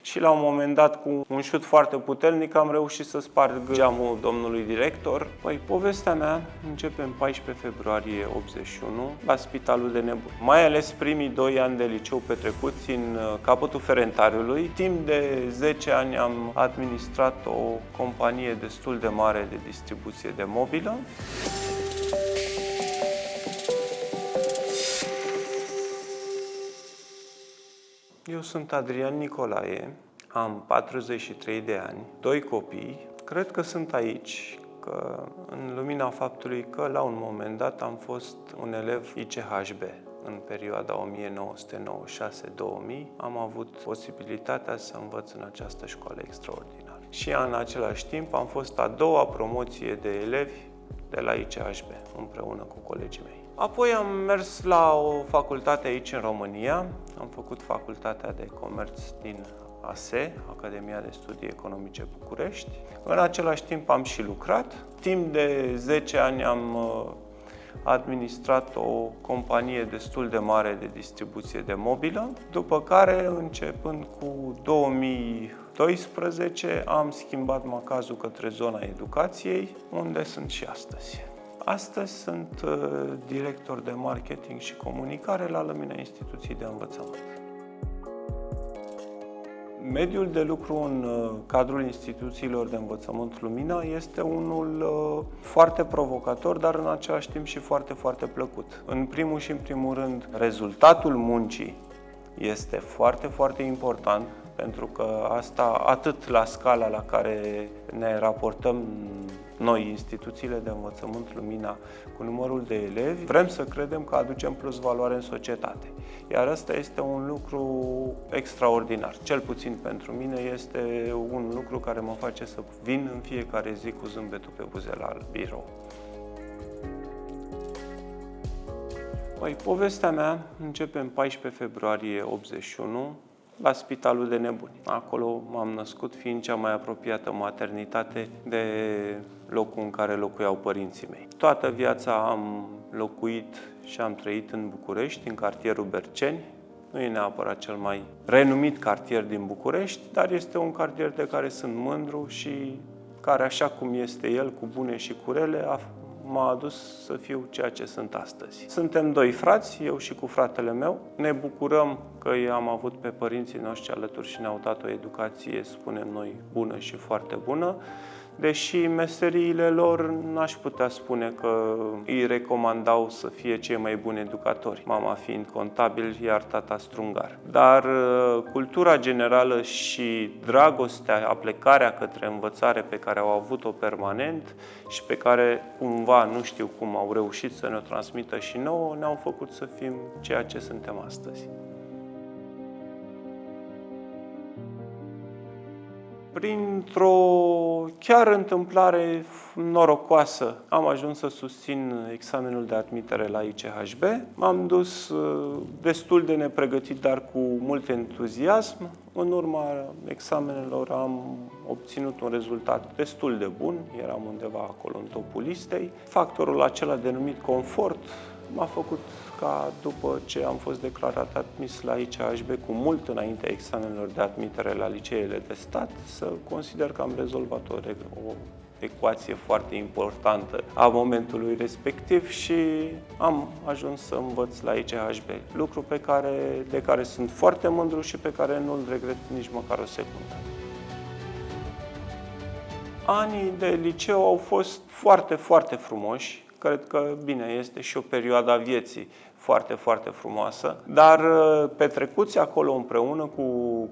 și la un moment dat, cu un șut foarte puternic, am reușit să sparg geamul domnului director. Păi, povestea mea începe în 14 februarie 81 la Spitalul de Nebuni. Mai ales primii 2 ani de liceu petrecuți în capătul Ferentariului. Timp de 10 ani am administrat o companie destul de mare de distribuție de mobilă. Eu sunt Adrian Nicolae, am 43 de ani, 2 copii. Cred că sunt aici, că în lumina faptului că la un moment dat am fost un elev ICHB. În perioada 1996-2000 am avut posibilitatea să învăț în această școală extraordinară. Și în același timp am fost a doua promoție de elevi de la ICHB, împreună cu colegii mei. Apoi am mers la o facultate aici în România, am făcut facultatea de comerț din ASE, Academia de Studii Economice București. În același timp am și lucrat. Timp de 10 ani am administrat o companie destul de mare de distribuție de mobilă, după care, începând cu 2012, am schimbat macazul către zona educației, unde sunt și astăzi. Astăzi sunt director de marketing și comunicare la Lumina Instituții de Învățământ. Mediul de lucru în cadrul instituțiilor de învățământ Lumina este unul foarte provocator, dar în același timp și foarte, foarte plăcut. În primul și în primul rând, rezultatul muncii este foarte, foarte important, pentru că asta atât la scala la care ne raportăm noi, instituțiile de învățământ Lumina, cu numărul de elevi, vrem să credem că aducem plus valoare în societate. Iar ăsta este un lucru extraordinar. Cel puțin pentru mine este un lucru care mă face să vin în fiecare zi cu zâmbetul pe buze la birou. Păi, povestea mea începe în 14 februarie 81, la Spitalul de Nebuni. Acolo m-am născut, fiind cea mai apropiată maternitate de locul în care locuiau părinții mei. Toată viața am locuit și am trăit în București, în cartierul Berceni. Nu e neapărat cel mai renumit cartier din București, dar este un cartier de care sunt mândru și care, așa cum este el, cu bune și cu rele, m-a adus să fiu ceea ce sunt astăzi. Suntem 2 frați, eu și cu fratele meu. Ne bucurăm că am avut pe părinții noștri alături și ne-au dat o educație, spunem noi, bună și foarte bună, deși meseriile lor n-aș putea spune că îi recomandau să fie cei mai buni educatori, mama fiind contabil, iar tata strungar. Dar cultura generală și dragostea, aplecarea către învățare pe care au avut-o permanent și pe care cumva, nu știu cum, au reușit să ne-o transmită și nouă, ne-au făcut să fim ceea ce suntem astăzi. Printr-o chiar întâmplare norocoasă am ajuns să susțin examenul de admitere la ICHB. M-am dus destul de nepregătit, dar cu mult entuziasm. În urma examenelor am obținut un rezultat destul de bun, eram undeva acolo în topul listei. Factorul acela denumit confort m-a făcut ca, după ce am fost declarat admis la ICHB cu mult înainte examenelor de admitere la liceele de stat, să consider că am rezolvat o ecuație foarte importantă a momentului respectiv și am ajuns să învăț la ICHB, lucru de care sunt foarte mândru și pe care nu-l regret nici măcar o secundă. Anii de liceu au fost foarte, foarte frumoși. Cred că, bine, este și o perioadă a vieții foarte, foarte frumoasă, dar petrecuți acolo împreună cu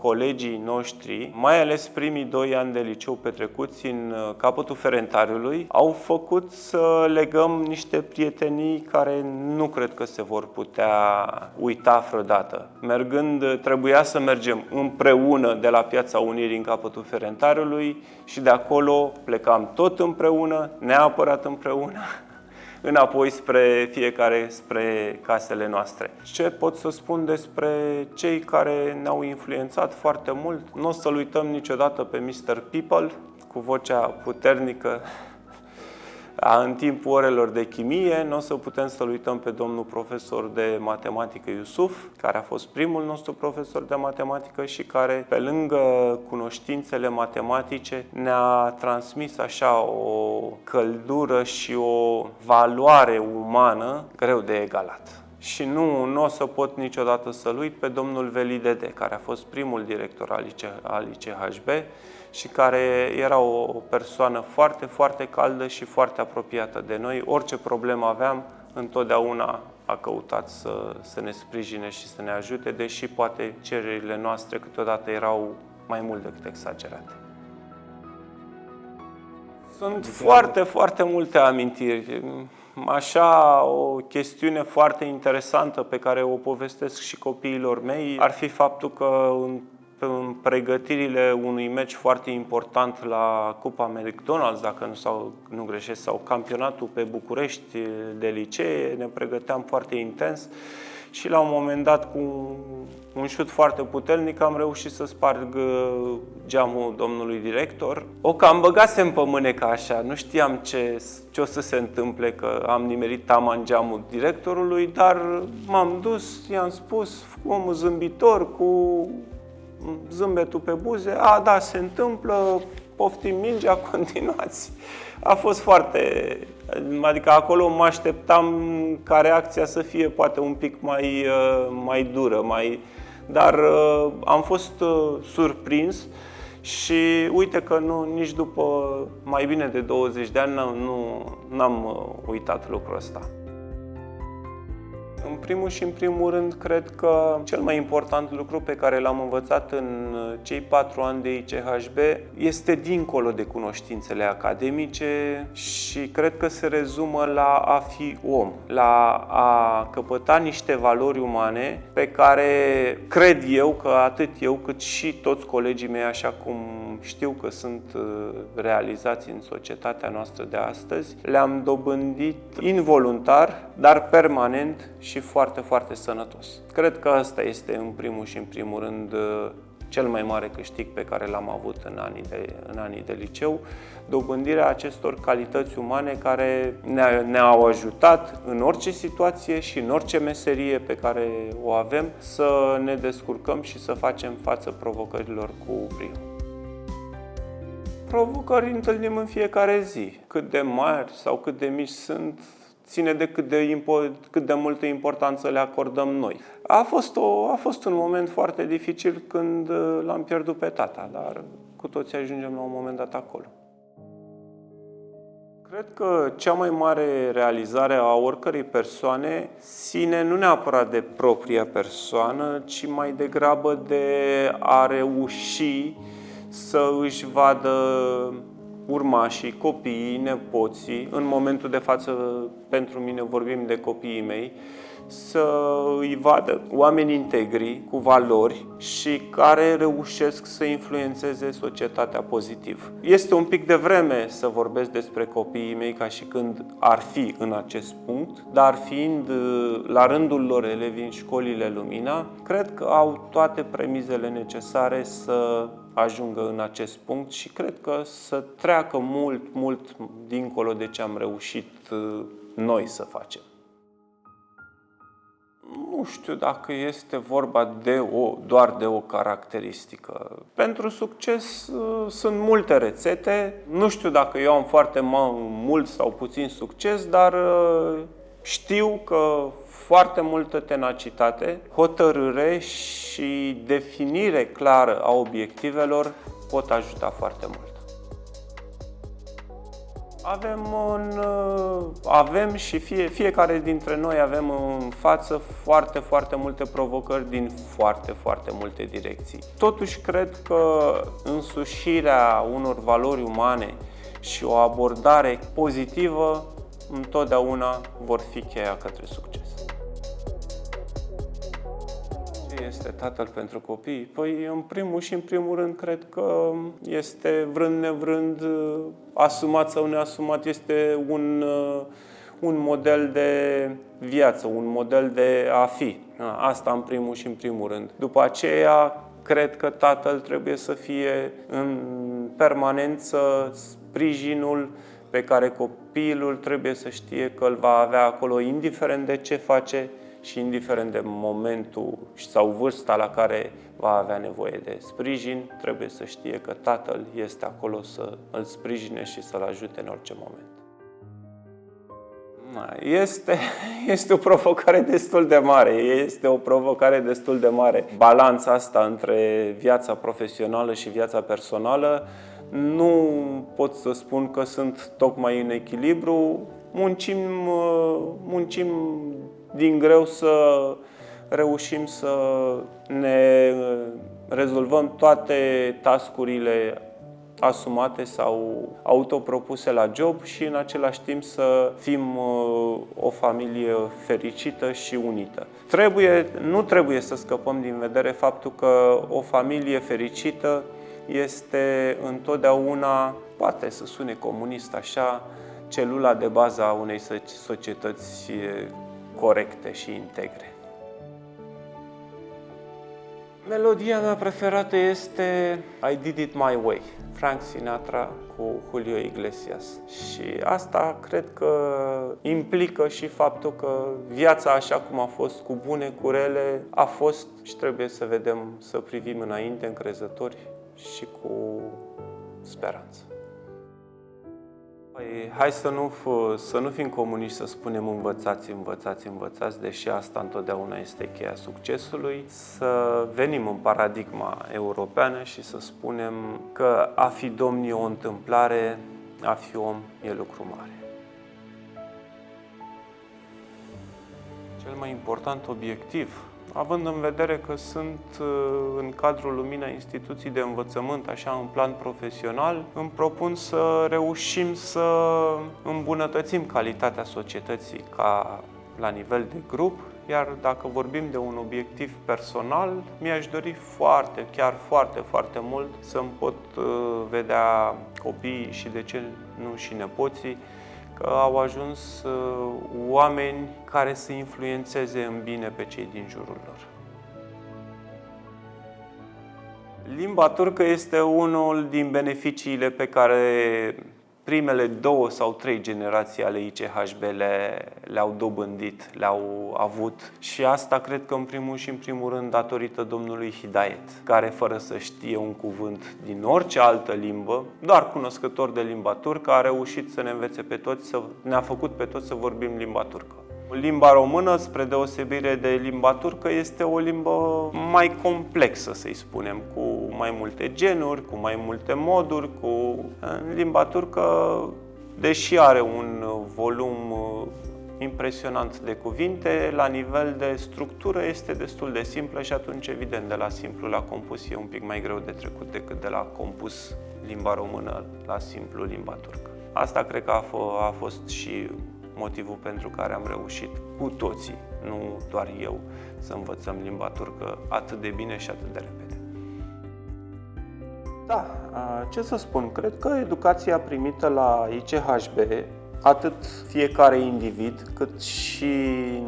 colegii noștri, mai ales primii 2 ani de liceu petrecuți în capătul Ferentariului, au făcut să legăm niște prietenii care nu cred că se vor putea uita vreodată. Trebuia să mergem împreună de la Piața Unirii în capătul Ferentariului și de acolo plecam tot împreună, neapărat împreună, înapoi spre casele noastre. Ce pot să spun despre cei care ne-au influențat foarte mult? Nu o să-l uităm niciodată pe Mr. People, cu vocea puternică În timpul orelor de chimie, nu o să putem să-l uităm pe domnul profesor de matematică Iusuf, care a fost primul nostru profesor de matematică și care, pe lângă cunoștințele matematice, ne-a transmis așa o căldură și o valoare umană greu de egalat. Și nu o să pot niciodată să-l uit pe domnul Veli Dede, care a fost primul director al ICHB și care era o persoană foarte, foarte caldă și foarte apropiată de noi. Orice problemă aveam, întotdeauna a căutat să ne sprijine și să ne ajute, deși poate cererile noastre câteodată erau mai mult decât exagerate. Sunt foarte, foarte multe amintiri. Așa, o chestiune foarte interesantă pe care o povestesc și copiilor mei ar fi faptul că în pregătirile unui meci foarte important la Cupa McDonald's, dacă nu greșesc, sau campionatul pe București de licee, ne pregăteam foarte intens și la un moment dat, cu un șut foarte puternic, am reușit să sparg geamul domnului director. O cam băgasem pe mânecă așa, nu știam ce o să se întâmple, că am nimerit taman geamul directorului, dar m-am dus, i-am spus, omul zâmbitor, cu zâmbetul pe buze, da, se întâmplă, poftim mingea, continuați. A fost foarte... Adică acolo mă așteptam ca reacția să fie poate un pic mai dură, dar am fost surprins și uite că nici după mai bine de 20 de ani n-am uitat lucrul ăsta. În primul și în primul rând, cred că cel mai important lucru pe care l-am învățat în cei 4 ani de ICHB este dincolo de cunoștințele academice și cred că se rezumă la a fi om, la a căpăta niște valori umane pe care cred eu că atât eu cât și toți colegii mei, așa cum știu că sunt realizați în societatea noastră de astăzi, le-am dobândit involuntar, dar permanent și foarte, foarte sănătos. Cred că asta este în primul și în primul rând cel mai mare câștig pe care l-am avut în anii de liceu, dobândirea acestor calități umane care ne-au ajutat în orice situație și în orice meserie pe care o avem să ne descurcăm și să facem față provocărilor cu brio. Provocări întâlnim în fiecare zi. Cât de mari sau cât de mici sunt, ține de cât de multă importanță le acordăm noi. A fost un moment foarte dificil când l-am pierdut pe tata, dar cu toții ajungem la un moment dat acolo. Cred că cea mai mare realizare a oricărei persoane ține nu neapărat de propria persoană, ci mai degrabă de a reuși să își vadă urmașii, copiii, nepoții, în momentul de față, pentru mine vorbim de copiii mei, să îi vadă oameni integri, cu valori și care reușesc să influențeze societatea pozitiv. Este un pic de vreme să vorbesc despre copiii mei ca și când ar fi în acest punct, dar fiind la rândul lor elevi în școlile Lumina, cred că au toate premizele necesare să ajungă în acest punct și cred că să treacă mult, mult dincolo de ce am reușit noi să facem. Nu știu dacă este vorba doar de o caracteristică. Pentru succes sunt multe rețete. Nu știu dacă eu am foarte mult sau puțin succes, dar știu că foarte multă tenacitate, hotărâre și definire clară a obiectivelor pot ajuta foarte mult. Avem și fiecare dintre noi avem în față foarte, foarte multe provocări din foarte, foarte multe direcții. Totuși, cred că însușirea unor valori umane și o abordare pozitivă întotdeauna vor fi cheia către succes. Ce este tatăl pentru copii? Păi, în primul și în primul rând, cred că este, vrând nevrând, asumat sau neasumat, este un model de viață, un model de a fi. Asta în primul și în primul rând. După aceea, cred că tatăl trebuie să fie în permanență sprijinul pe care copilul trebuie să știe că îl va avea acolo, indiferent de ce face și indiferent de momentul sau vârsta la care va avea nevoie de sprijin, trebuie să știe că tatăl este acolo să îl sprijine și să-l ajute în orice moment. Este o provocare destul de mare. Balanța asta între viața profesională și viața personală, nu pot să spun că sunt tocmai în echilibru. Muncim din greu să reușim să ne rezolvăm toate task-urile asumate sau autopropuse la job și în același timp să fim o familie fericită și unită. Nu trebuie să scăpăm din vedere faptul că o familie fericită este întotdeauna, poate să sune comunist așa, celula de bază a unei societăți corecte și integre. Melodia mea preferată este I Did It My Way, Frank Sinatra cu Julio Iglesias. Și asta cred că implică și faptul că viața așa cum a fost, cu bune, cu rele, a fost și trebuie să vedem, să privim înainte încrezători și cu speranță. Hai să nu fim comuniști, să spunem învățați, deși asta întotdeauna este cheia succesului, să venim în paradigma europeană și să spunem că a fi domn e o întâmplare, a fi om e lucru mare. Cel mai important obiectiv, având în vedere că sunt în cadrul Lumina instituții de învățământ, așa în plan profesional, îmi propun să reușim să îmbunătățim calitatea societății la nivel de grup, iar dacă vorbim de un obiectiv personal, mi-aș dori chiar foarte mult să-mi pot vedea copiii și de ce nu și nepoții, că au ajuns oameni care să influențeze în bine pe cei din jurul lor. Limba turcă este unul din beneficiile pe care primele 2 sau 3 generații ale ICHB le-au dobândit, le-au avut. Și asta cred că în primul rând datorită domnului Hidayet, care fără să știe un cuvânt din orice altă limbă, doar cunoscător de limba turcă, a reușit să ne învețe pe toți, ne-a făcut pe toți să vorbim limba turcă. Limba română, spre deosebire de limba turcă, este o limbă mai complexă, să-i spunem, cu mai multe genuri, cu mai multe moduri. În limba turcă, deși are un volum impresionant de cuvinte, la nivel de structură este destul de simplă și atunci, evident, de la simplu la compus e un pic mai greu de trecut decât de la compus limba română la simplu limba turcă. Asta cred că a fost și motivul pentru care am reușit cu toții, nu doar eu, să învățăm limba turcă atât de bine și atât de repede. Da, ce să spun, cred că educația primită la ICHB, atât fiecare individ, cât și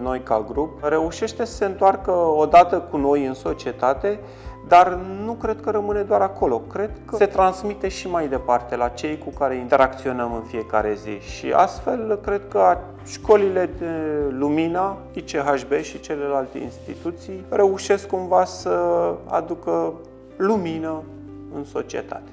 noi ca grup, reușește să se întoarcă odată cu noi în societate, dar nu cred că rămâne doar acolo. Cred că se transmite și mai departe la cei cu care interacționăm în fiecare zi. Și astfel, cred că școlile de Lumina, ICHB și celelalte instituții reușesc cumva să aducă lumină în societate.